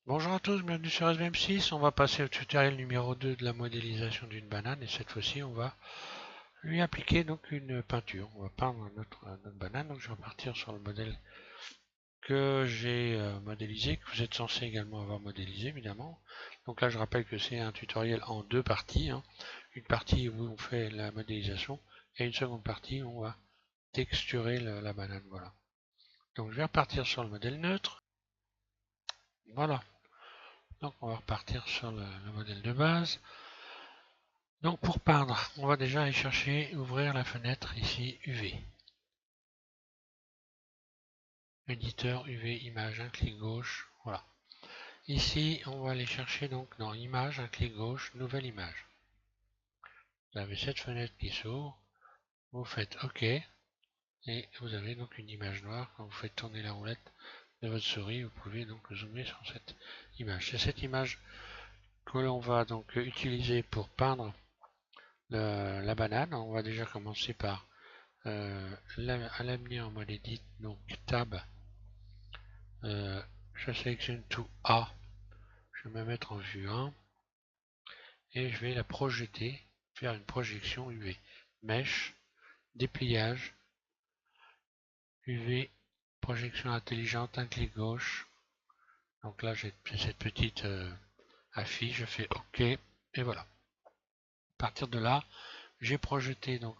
Bonjour à tous, bienvenue sur SBM6. On va passer au tutoriel numéro 2 de la modélisation d'une banane et cette fois-ci on va lui appliquer donc une peinture. On va peindre notre banane, donc je vais repartir sur le modèle que j'ai modélisé, que vous êtes censé également avoir modélisé évidemment. Donc là je rappelle que c'est un tutoriel en deux parties, hein. Une partie où on fait la modélisation et une seconde partie où on va texturer la banane. Voilà. Donc je vais repartir sur le modèle neutre. Voilà. Donc on va repartir sur le modèle de base. Donc pour peindre, on va déjà aller chercher, ouvrir la fenêtre ici UV. Éditeur UV image, un clic gauche, voilà. Ici, on va aller chercher donc dans image, un clic gauche, nouvelle image. Vous avez cette fenêtre qui s'ouvre, vous faites OK et vous avez donc une image noire. Quand vous faites tourner la roulette de votre souris, vous pouvez donc zoomer sur cette image. C'est cette image que l'on va donc utiliser pour peindre la banane. On va déjà commencer par à l'amener en mode edit, donc tab, je sélectionne tout A, je vais me mettre en vue 1 et je vais la projeter, faire une projection UV, mèche, dépliage, UV, projection intelligente, un clic gauche. Donc là j'ai cette petite affiche, je fais OK et voilà. À partir de là, j'ai projeté donc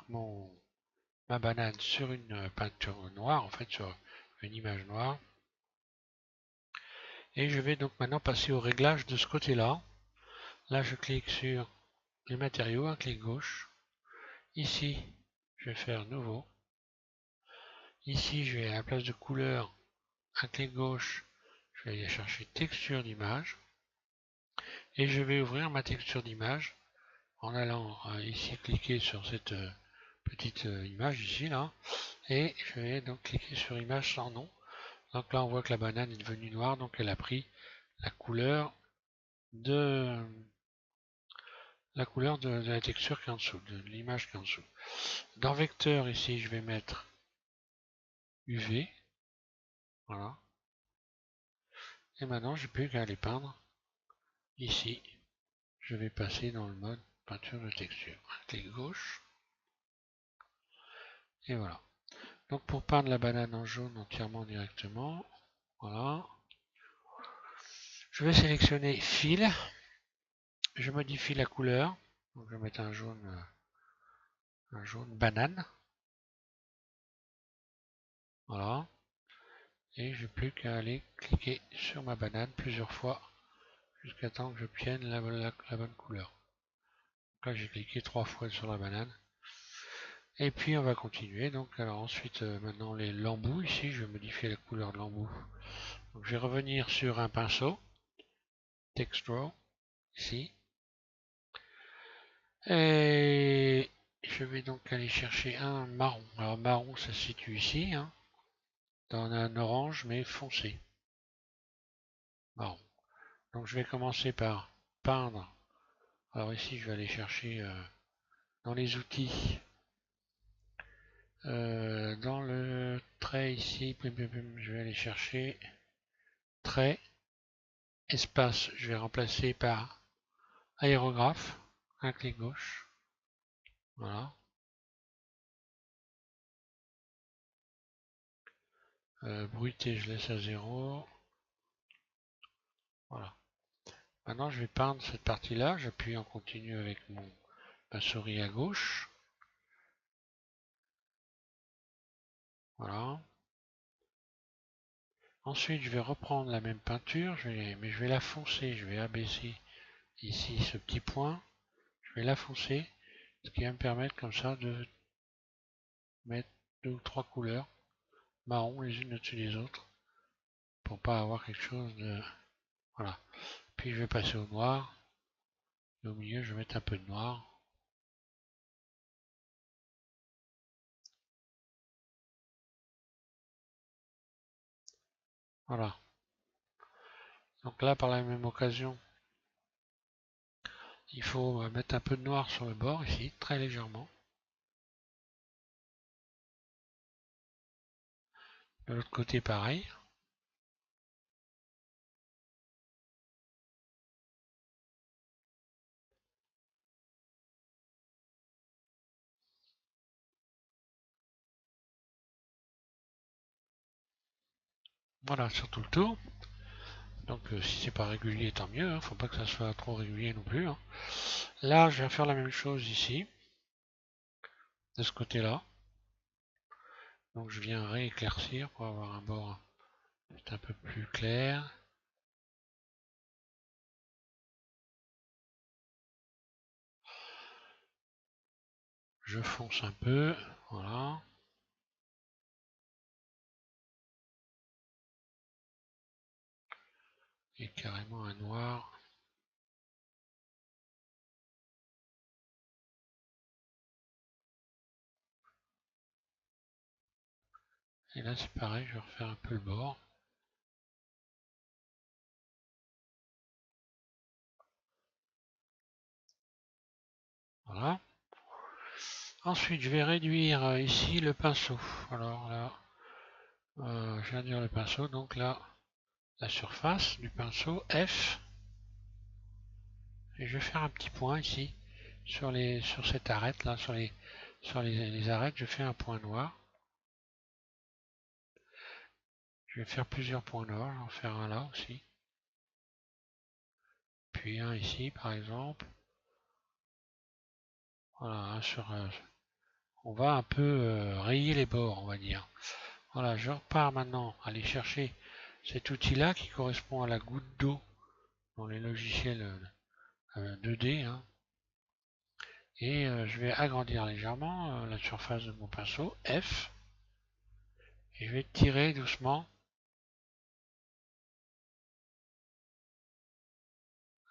ma banane sur une peinture noire, en fait sur une image noire. Et je vais donc maintenant passer au réglage de ce côté-là. Là, je clique sur les matériaux, un clic gauche. Ici, je vais faire nouveau. Ici, je vais à la place de couleur, un clic gauche, je vais aller chercher texture d'image. Et je vais ouvrir ma texture d'image en allant ici cliquer sur cette petite image ici là. Et je vais donc cliquer sur image sans nom. Donc là, on voit que la banane est devenue noire, donc elle a pris la couleur de la texture qui est en dessous, de l'image qui est en dessous. Dans vecteur, ici, je vais mettre UV. Voilà. Et maintenant, j'ai plus qu'à aller peindre. Ici, je vais passer dans le mode peinture de texture. Un clic gauche. Et voilà. Donc, pour peindre la banane en jaune entièrement directement, voilà. Je vais sélectionner fil. Je modifie la couleur. Donc, je vais mettre un jaune banane. Voilà. Et je n'ai plus qu'à aller cliquer sur ma banane plusieurs fois jusqu'à temps que j'obtienne la bonne couleur. Donc là, j'ai cliqué 3 fois sur la banane. Et puis on va continuer. Donc alors ensuite, maintenant les l'embout ici, je vais modifier la couleur de l'embout. Donc je vais revenir sur un pinceau, Text Draw, ici. Et je vais donc aller chercher un marron. Alors marron, ça se situe ici, hein, dans un orange mais foncé. Marron. Donc je vais commencer par peindre. Alors ici, je vais aller chercher dans les outils, dans le trait ici, je vais aller chercher trait, espace, je vais remplacer par aérographe, un clic gauche, voilà. Bruité, je laisse à 0, voilà. Maintenant, je vais peindre cette partie-là, j'appuie en continu avec ma souris à gauche, voilà. Ensuite, je vais reprendre la même peinture, mais je vais la foncer, je vais abaisser ici ce petit point, je vais la foncer, ce qui va me permettre comme ça de mettre deux ou trois couleurs marron les unes au-dessus des autres pour pas avoir quelque chose de... Voilà. Puis je vais passer au noir. Et au milieu, je vais mettre un peu de noir. Voilà. Donc là, par la même occasion, il faut mettre un peu de noir sur le bord ici, très légèrement. De l'autre côté, pareil. Voilà, sur tout le tour. Donc si c'est pas régulier, tant mieux, hein. Faut pas que ça soit trop régulier non plus, hein. Là, je vais faire la même chose ici, de ce côté-là. Donc je viens rééclaircir pour avoir un bord un peu plus clair. Je fonce un peu, voilà. Et carrément un noir. Et là c'est pareil, je vais refaire un peu le bord. Voilà. Ensuite, je vais réduire ici le pinceau. Alors là, je vais réduire le pinceau. Donc là, la surface du pinceau F. Et je vais faire un petit point ici sur cette arête là, sur les arêtes. Je fais un point noir. Je vais faire plusieurs points noirs. Je vais en faire un là aussi. Puis un ici par exemple. Voilà, on va un peu rayer les bords, on va dire. Voilà, je repars maintenant aller chercher cet outil-là qui correspond à la goutte d'eau dans les logiciels 2D, hein. Et je vais agrandir légèrement la surface de mon pinceau, F, et je vais tirer doucement,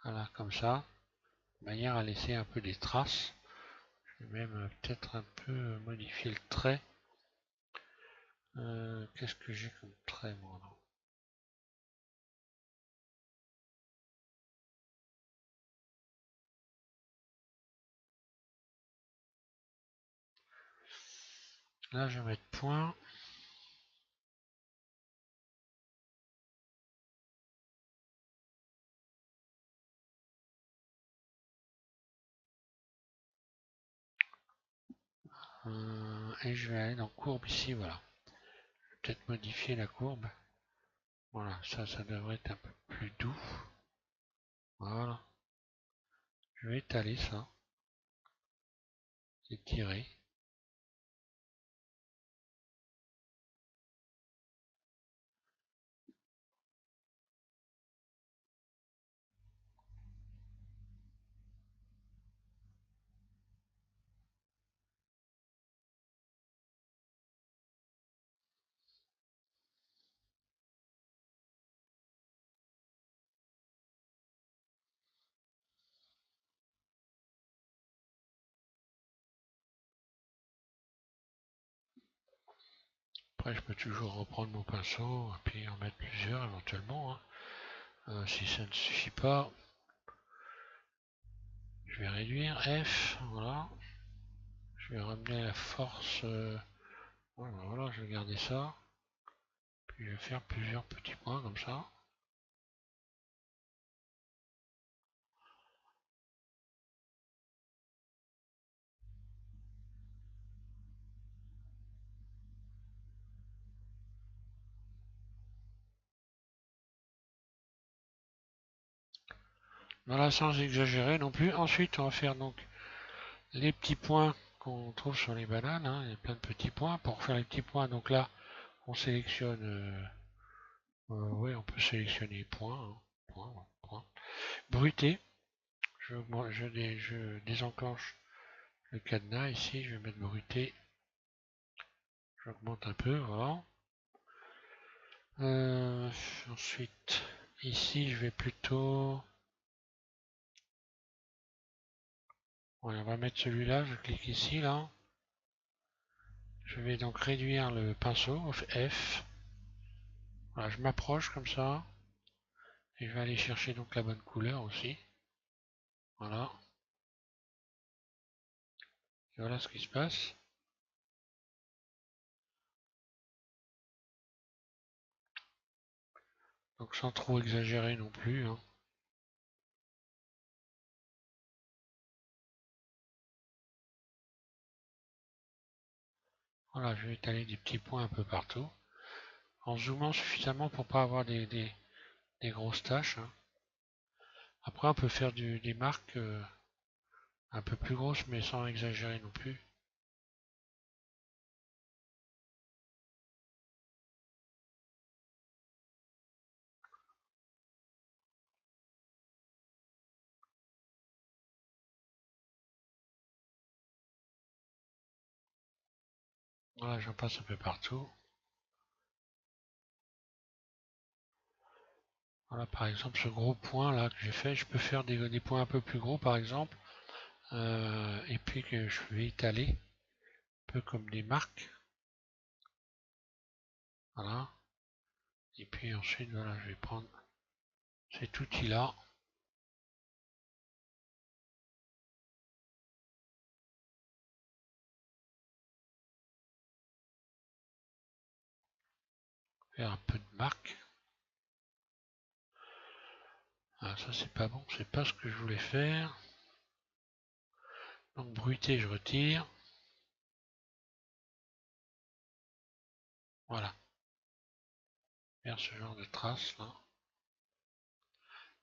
voilà, comme ça, de manière à laisser un peu des traces. Je vais même peut-être un peu modifier le trait. Qu'est-ce que j'ai comme trait, moi, non. Là, je vais mettre point. Et je vais aller dans courbe ici, voilà. Peut-être modifier la courbe. Voilà, ça devrait être un peu plus doux. Voilà. Je vais étaler ça. Étirer. Après, je peux toujours reprendre mon pinceau et puis en mettre plusieurs éventuellement, hein. Si ça ne suffit pas, je vais réduire F, voilà. Je vais ramener la force. Voilà, je vais garder ça. Puis je vais faire plusieurs petits points comme ça. Voilà, sans exagérer non plus. Ensuite, on va faire donc les petits points qu'on trouve sur les bananes, hein. Il y a plein de petits points. Pour faire les petits points, donc là, on sélectionne. Oui, on peut sélectionner point, hein. Point, ouais, point. Bruité. Je désenclenche le cadenas ici. Je vais mettre bruité. J'augmente un peu, voilà. Euh, Ensuite, ici, je vais plutôt. Voilà, on va mettre celui-là. Je clique ici, là. Je vais donc réduire le pinceau, F. Voilà, je m'approche comme ça. Et je vais aller chercher donc la bonne couleur aussi. Voilà. Et voilà ce qui se passe. Donc sans trop exagérer non plus, hein. Voilà, je vais étaler des petits points un peu partout. en zoomant suffisamment pour pas avoir des grosses taches, hein. Après, on peut faire des marques un peu plus grosses, mais sans exagérer non plus. Voilà, j'en passe un peu partout. Voilà, par exemple, ce gros point là que j'ai fait, je peux faire des points un peu plus gros, par exemple, et puis que je vais étaler, un peu comme des marques. Voilà. Et puis ensuite, voilà, je vais prendre cet outil-là. Faire un peu de marque. Ah, ça c'est pas bon, c'est pas ce que je voulais faire. Donc bruité, je retire. Voilà. Faire ce genre de traces là.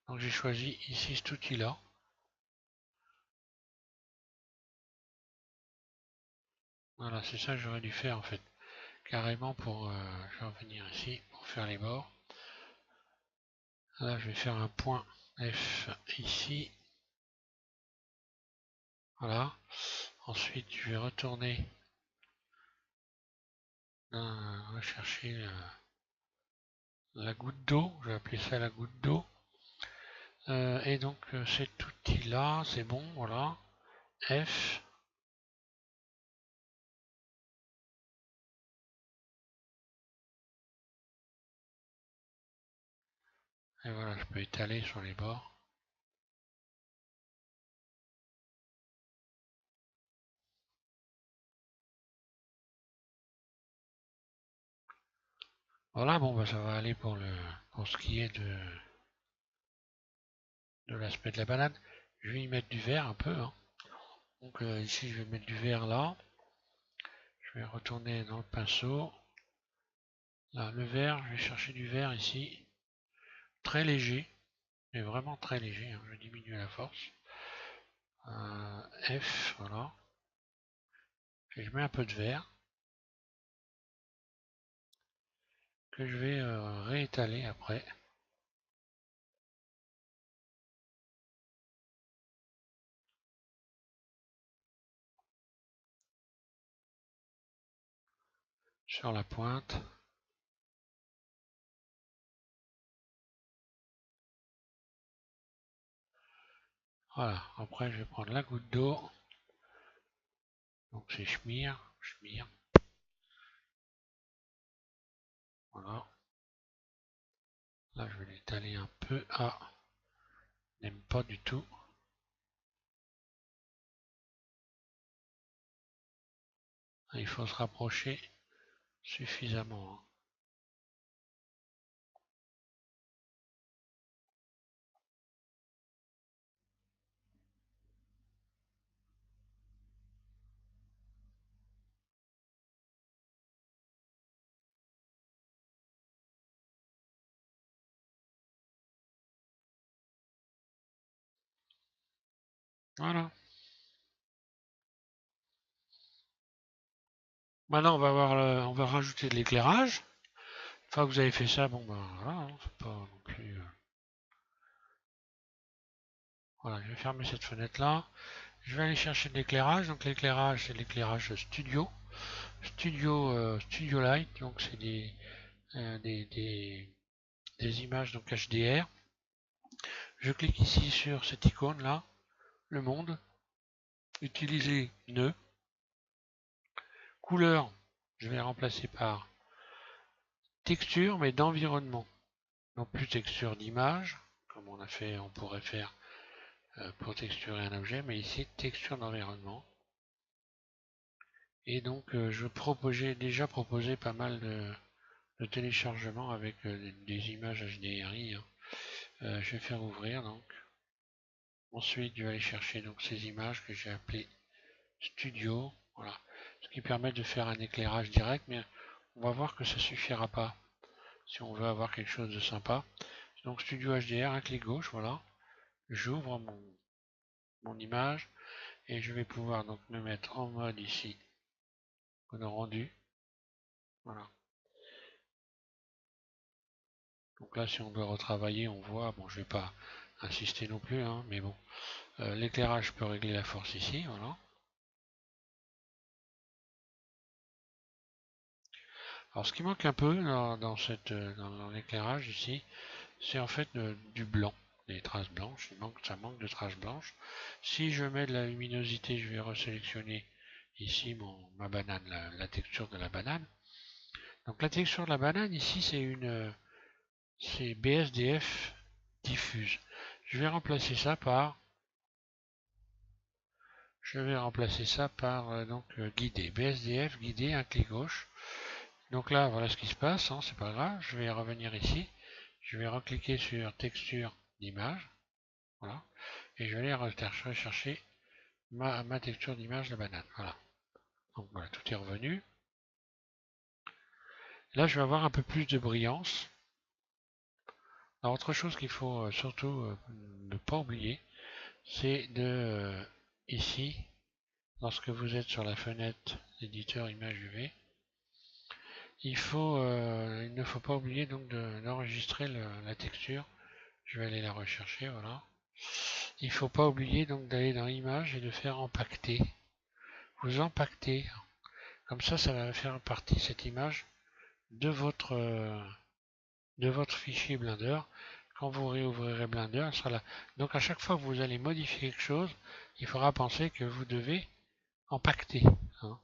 Donc j'ai choisi ici cet outil-là. Voilà, c'est ça que j'aurais dû faire en fait. Carrément pour... je vais revenir ici pour faire les bords. Là, je vais faire un point F ici. Voilà. Ensuite, je vais retourner rechercher la goutte d'eau. Je vais appeler ça la goutte d'eau. Et donc, cet outil-là, c'est bon. Voilà. F. Et voilà, je peux étaler sur les bords. Voilà, bon, bah, ça va aller pour ce qui est de l'aspect de la banane. Je vais y mettre du vert un peu, hein. Donc ici, je vais mettre du vert là. Je vais retourner dans le pinceau. Là, le vert, je vais chercher du vert ici. Très léger, mais vraiment très léger, hein. Je diminue la force. F, voilà. Et je mets un peu de vert que je vais réétaler après. Sur la pointe. Voilà, après je vais prendre la goutte d'eau. Donc c'est schmire, schmire. Voilà. Là je vais l'étaler un peu. Ah, n'aime pas du tout. Il faut se rapprocher suffisamment, hein. Voilà. Maintenant on va rajouter de l'éclairage. Une fois que vous avez fait ça, bon ben voilà, hein, c'est pas non plus. Voilà, je vais fermer cette fenêtre là. Je vais aller chercher de l'éclairage. Donc l'éclairage, c'est l'éclairage studio. Studio Light, donc c'est euh, des, des, des images donc HDR. Je clique ici sur cette icône là, le monde. Utiliser nœud. Couleur, je vais remplacer par texture, mais d'environnement. Non plus texture d'image, comme on a fait, on pourrait faire pour texturer un objet, mais ici texture d'environnement. Et donc j'ai déjà proposé pas mal de téléchargement avec des images HDRI, hein. Je vais faire ouvrir donc. Ensuite, je vais aller chercher donc ces images que j'ai appelées Studio. Voilà. Ce qui permet de faire un éclairage direct, mais on va voir que ça suffira pas. si on veut avoir quelque chose de sympa. Donc Studio HDR, un clic gauche, voilà. J'ouvre mon image et je vais pouvoir donc me mettre en mode ici, mode rendu. Voilà. Donc là, si on veut retravailler, on voit, bon, je vais pas insister non plus, hein, mais bon, l'éclairage, je peux régler la force ici, voilà. Alors, ce qui manque un peu dans l'éclairage ici, c'est en fait du blanc, des traces blanches. Ça manque de traces blanches. Si je mets de la luminosité, je vais resélectionner ici ma banane, la texture de la banane. Donc la texture de la banane ici, c'est BSDF diffuse. Je vais remplacer ça par guidé. BSDF guidé, un clic gauche. Donc là, voilà ce qui se passe, hein, c'est pas grave. Je vais revenir ici. Je vais recliquer sur texture d'image. Voilà. Et je vais aller rechercher ma texture d'image de banane. Voilà. Donc voilà, tout est revenu. Là, je vais avoir un peu plus de brillance. Alors, autre chose qu'il faut surtout ne pas oublier, c'est ici, lorsque vous êtes sur la fenêtre éditeur image UV, il ne faut pas oublier donc d'enregistrer la texture. Je vais aller la rechercher, voilà. Il ne faut pas oublier donc d'aller dans l'image et de faire empacter. Vous empactez, comme ça va faire partie cette image de votre fichier Blender. Quand vous réouvrirez Blender, elle sera là. Donc à chaque fois que vous allez modifier quelque chose, il faudra penser que vous devez empacter, hein.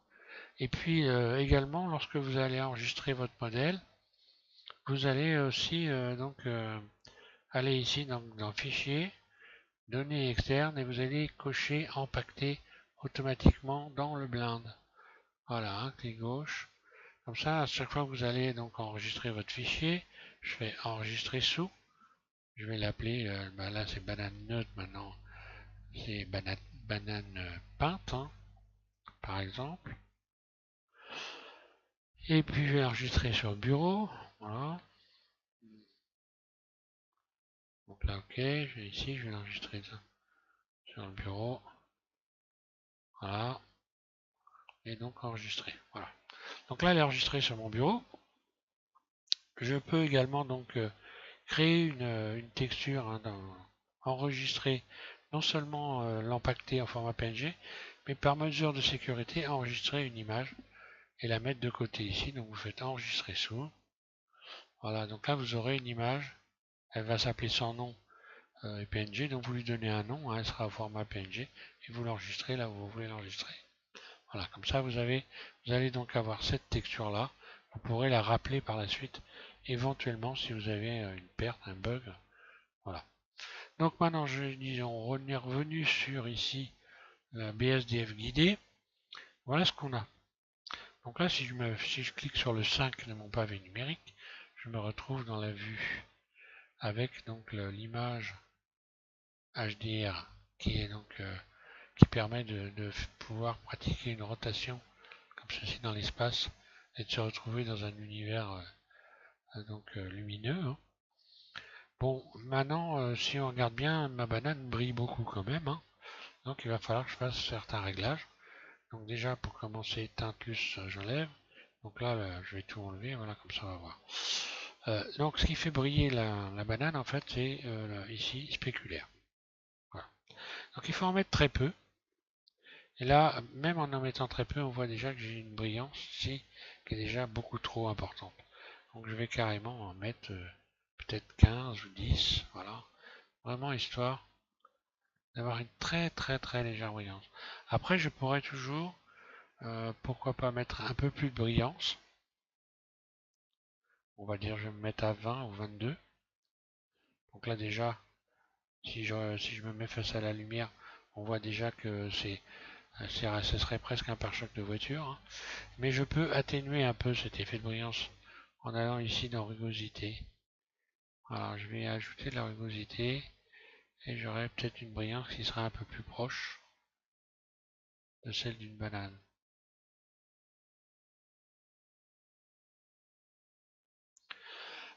Et puis également, lorsque vous allez enregistrer votre modèle, vous allez aussi aller ici dans Fichier, Données externes, et vous allez cocher Empacter automatiquement dans le Blend. Voilà, un clic gauche. Comme ça, à chaque fois que vous allez donc enregistrer votre fichier, je fais enregistrer sous. Je vais l'appeler, là c'est banane note maintenant, c'est banane peinte, hein, par exemple. Et puis je vais enregistrer sur le bureau, voilà. Donc là, ok, ici, je vais enregistrer ça sur le bureau, voilà. Et donc enregistrer, voilà. Donc là, elle est enregistrée sur mon bureau. Je peux également donc créer une texture, hein, enregistrer non seulement l'empacter en format PNG, mais par mesure de sécurité, enregistrer une image et la mettre de côté ici. Donc vous faites enregistrer sous. Voilà, donc là vous aurez une image. Elle va s'appeler sans nom et PNG. Donc vous lui donnez un nom, hein, elle sera au format PNG et vous l'enregistrez là où vous voulez l'enregistrer. Voilà, comme ça vous allez donc avoir cette texture là. Vous pourrez la rappeler par la suite, éventuellement si vous avez une perte, un bug. Voilà. Donc maintenant, on est revenu sur ici la BSDF guidée. Voilà ce qu'on a. Donc là, si je clique sur le 5 de mon pavé numérique, je me retrouve dans la vue avec donc l'image HDR qui permet de pouvoir pratiquer une rotation comme ceci dans l'espace et de se retrouver dans un univers lumineux, hein. Bon, maintenant, si on regarde bien, ma banane brille beaucoup quand même, hein. Donc il va falloir que je fasse certains réglages. Donc déjà, pour commencer, teinte luce, j'enlève. Donc là, je vais tout enlever, voilà, comme ça on va voir. Donc ce qui fait briller la banane, en fait, c'est ici, spéculaire. Voilà. Donc il faut en mettre très peu. Et là, même en mettant très peu, on voit déjà que j'ai une brillance ici qui est déjà beaucoup trop importante. Donc je vais carrément en mettre peut-être 15 ou 10, voilà. Vraiment histoire d'avoir une très très très légère brillance. Après, je pourrais toujours, pourquoi pas mettre un peu plus de brillance. On va dire, je vais me mettre à 20 ou 22. Donc là déjà, si je me mets face à la lumière, on voit déjà que ce serait presque un pare-choc de voiture, hein. Mais je peux atténuer un peu cet effet de brillance en allant ici dans rugosité. Alors je vais ajouter de la rugosité et j'aurai peut-être une brillance qui sera un peu plus proche de celle d'une banane.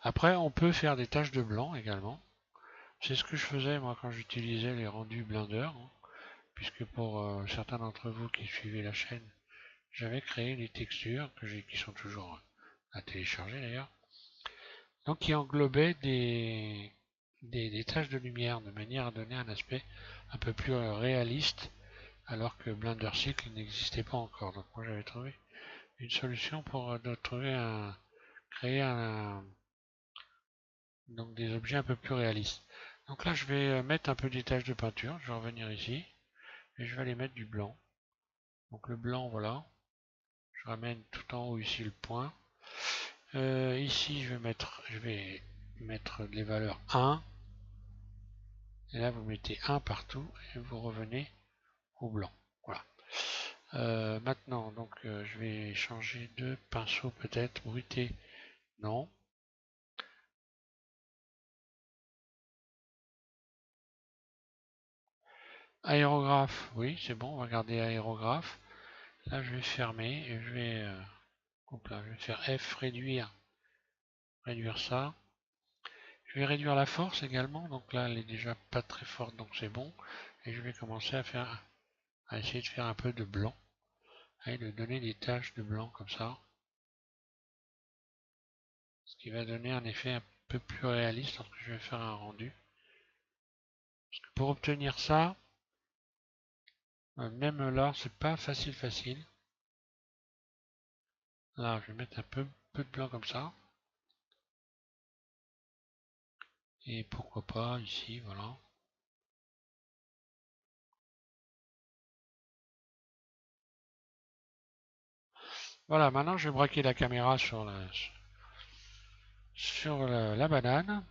Après, on peut faire des taches de blanc également. C'est ce que je faisais moi quand j'utilisais les rendus Blender, hein, puisque pour certains d'entre vous qui suivaient la chaîne, j'avais créé des textures qui sont toujours à télécharger d'ailleurs, donc qui englobaient des taches de lumière de manière à donner un aspect un peu plus réaliste, alors que Blender Cycle n'existait pas encore. Donc moi j'avais trouvé une solution pour créer donc des objets un peu plus réalistes. Donc là je vais mettre un peu des taches de peinture, je vais revenir ici et je vais aller mettre du blanc. Donc le blanc, voilà, je ramène tout en haut ici le point. Ici je vais mettre les valeurs 1 et là vous mettez 1 partout et vous revenez au blanc. Voilà. Maintenant donc je vais changer de pinceau peut-être, bruité, non. Aérographe, oui c'est bon, on va garder aérographe. Là je vais fermer et je vais faire F, réduire ça. Je vais réduire la force également, donc là elle est déjà pas très forte donc c'est bon. Et je vais commencer à essayer de faire un peu de blanc, et de donner des taches de blanc comme ça, ce qui va donner un effet un peu plus réaliste lorsque je vais faire un rendu. Parce que pour obtenir ça, même là c'est pas facile. Là je vais mettre un peu de blanc comme ça, et pourquoi pas ici, voilà. Voilà, maintenant je vais braquer la caméra sur la banane.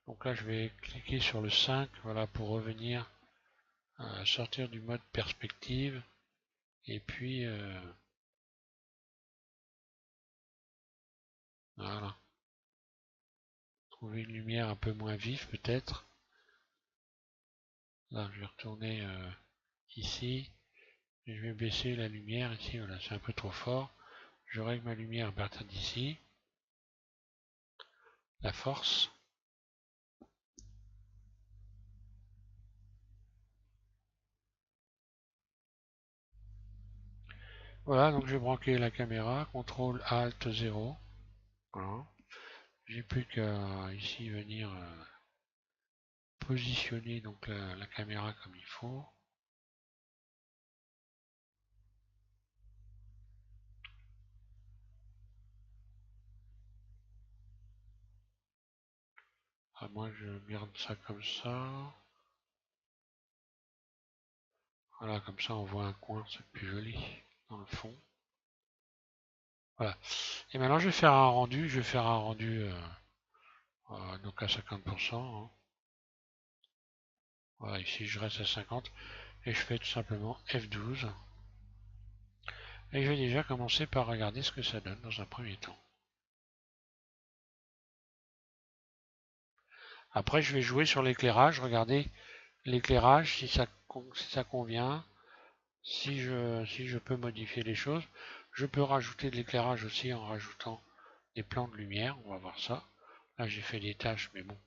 Donc là je vais cliquer sur le 5, voilà, pour revenir sortir du mode perspective et puis voilà, trouver une lumière un peu moins vive peut-être. Là je vais retourner ici et je vais baisser la lumière ici, voilà, c'est un peu trop fort. Je règle ma lumière à partir d'ici, la force. Voilà, donc j'ai branché la caméra, CTRL ALT 0. Voilà. J'ai plus qu'à ici venir positionner donc la caméra comme il faut. Ah, moi je garde ça comme ça. Voilà, comme ça on voit un coin, c'est plus joli dans le fond. Voilà. Et maintenant je vais faire un rendu donc à 50%, hein. Voilà, ici je reste à 50 et je fais tout simplement F12. Et je vais déjà commencer par regarder ce que ça donne dans un premier temps. Après je vais jouer sur l'éclairage, regarder l'éclairage si ça convient, si je peux modifier les choses. Je peux rajouter de l'éclairage aussi en rajoutant des plans de lumière, on va voir ça. Là j'ai fait des tâches mais bon.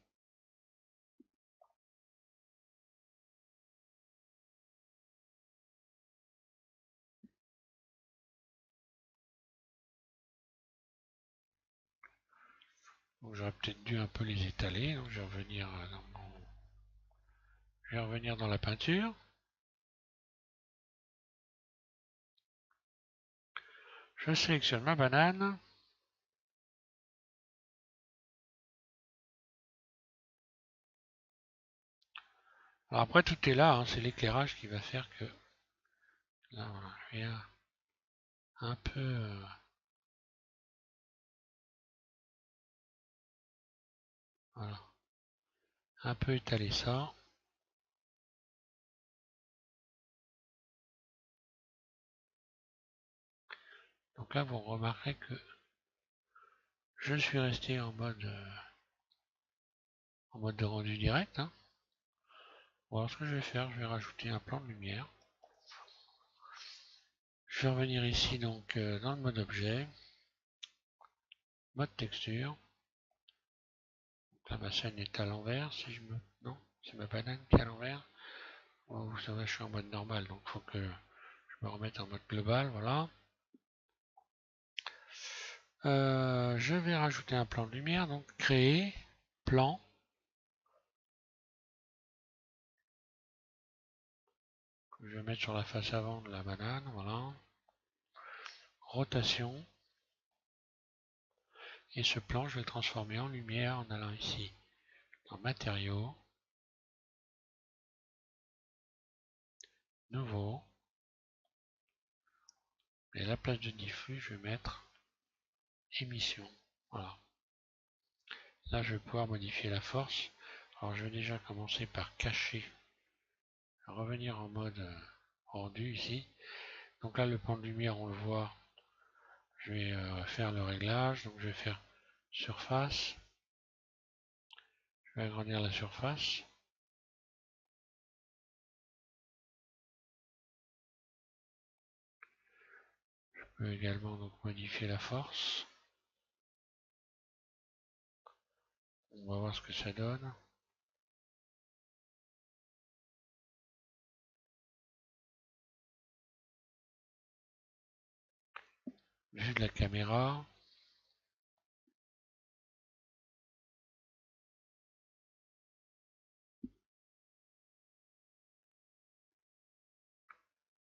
Donc j'aurais peut-être dû un peu les étaler, donc je vais revenir dans la peinture. Je sélectionne ma banane. Alors après tout est là, hein, c'est l'éclairage qui va faire que là voilà, je viens un peu voilà, un peu étaler ça. Donc là vous remarquerez que je suis resté en mode de rendu direct, hein. Bon, alors ce que je vais faire, je vais rajouter un plan de lumière. Je vais revenir ici donc dans le mode objet, mode texture. Donc là ma scène est à l'envers, si je me... Non, c'est ma banane qui est à l'envers. Oh, vous savez, je suis en mode normal, donc il faut que je me remette en mode global, voilà. Je vais rajouter un plan de lumière, donc créer, plan. Je vais mettre sur la face avant de la banane, voilà. Rotation. Et ce plan, je vais le transformer en lumière en allant ici dans matériaux, nouveau. Et à la place de diffus, je vais mettre émission. Voilà. Là, je vais pouvoir modifier la force. Alors, je vais déjà commencer par cacher, revenir en mode rendu ici. Donc là, le plan de lumière, on le voit. Je vais faire le réglage. Donc, je vais faire surface. Je vais agrandir la surface. Je peux également donc modifier la force. On va voir ce que ça donne. Vue de la caméra.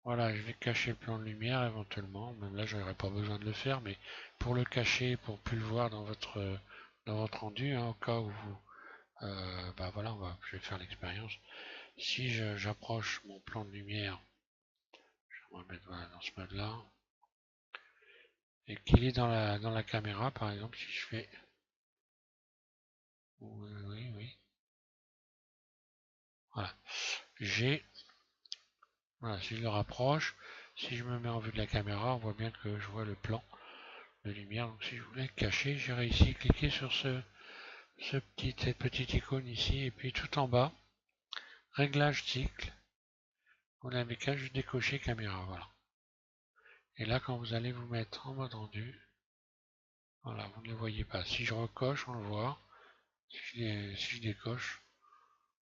Voilà, je vais cacher le plan de lumière éventuellement. Même là, je n'aurais pas besoin de le faire, mais pour le cacher, pour plus le voir dans votre rendu, hein, au cas où vous, bah voilà, je vais faire l'expérience. Si j'approche mon plan de lumière, je vais me mettre voilà, dans ce mode-là, et qu'il est dans la caméra, par exemple, si je fais, oui, voilà, voilà, si je le rapproche, si je me mets en vue de la caméra, on voit bien que je vois le plan de lumière. Donc si je voulais cacher, j'irai ici cliquer sur cette petite icône ici, et puis tout en bas, réglage cycle, vous n'avez qu'à juste décocher caméra, voilà. Et là, quand vous allez vous mettre en mode rendu, voilà, vous ne le voyez pas. Si je recoche, on le voit. Si je décoche,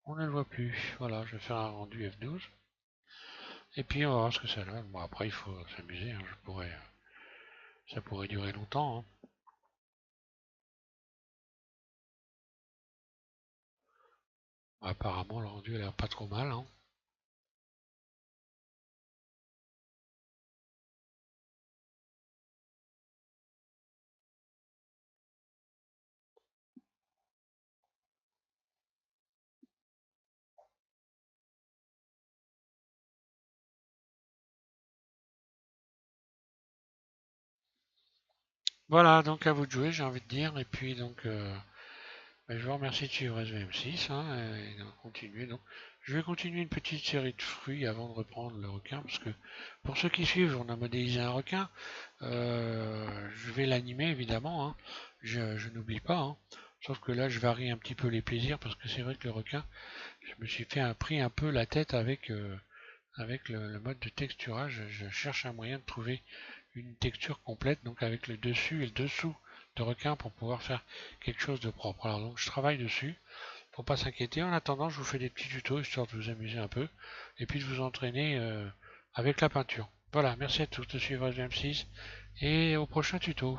on ne le voit plus. Voilà, je vais faire un rendu F12. Et puis on va voir ce que ça donne. Bon, après, il faut s'amuser, hein. Ça pourrait durer longtemps, hein. Apparemment, le rendu a l'air pas trop mal, hein. Voilà, donc à vous de jouer, j'ai envie de dire. Et puis donc, je vous remercie de suivre SVM6, hein, et de continuer. Donc, je vais continuer une petite série de fruits avant de reprendre le requin, parce que pour ceux qui suivent, on a modélisé un requin. Je vais l'animer évidemment, hein. Je n'oublie pas, hein. Sauf que là, je varie un petit peu les plaisirs, parce que c'est vrai que le requin, je me suis pris un peu la tête avec le mode de texturage. Je cherche un moyen de trouver une texture complète, donc avec le dessus et le dessous de requin pour pouvoir faire quelque chose de propre. Alors donc je travaille dessus, faut pas s'inquiéter. En attendant, je vous fais des petits tutos histoire de vous amuser un peu et puis de vous entraîner avec la peinture. Voilà, merci à tous de suivre M6 et au prochain tuto.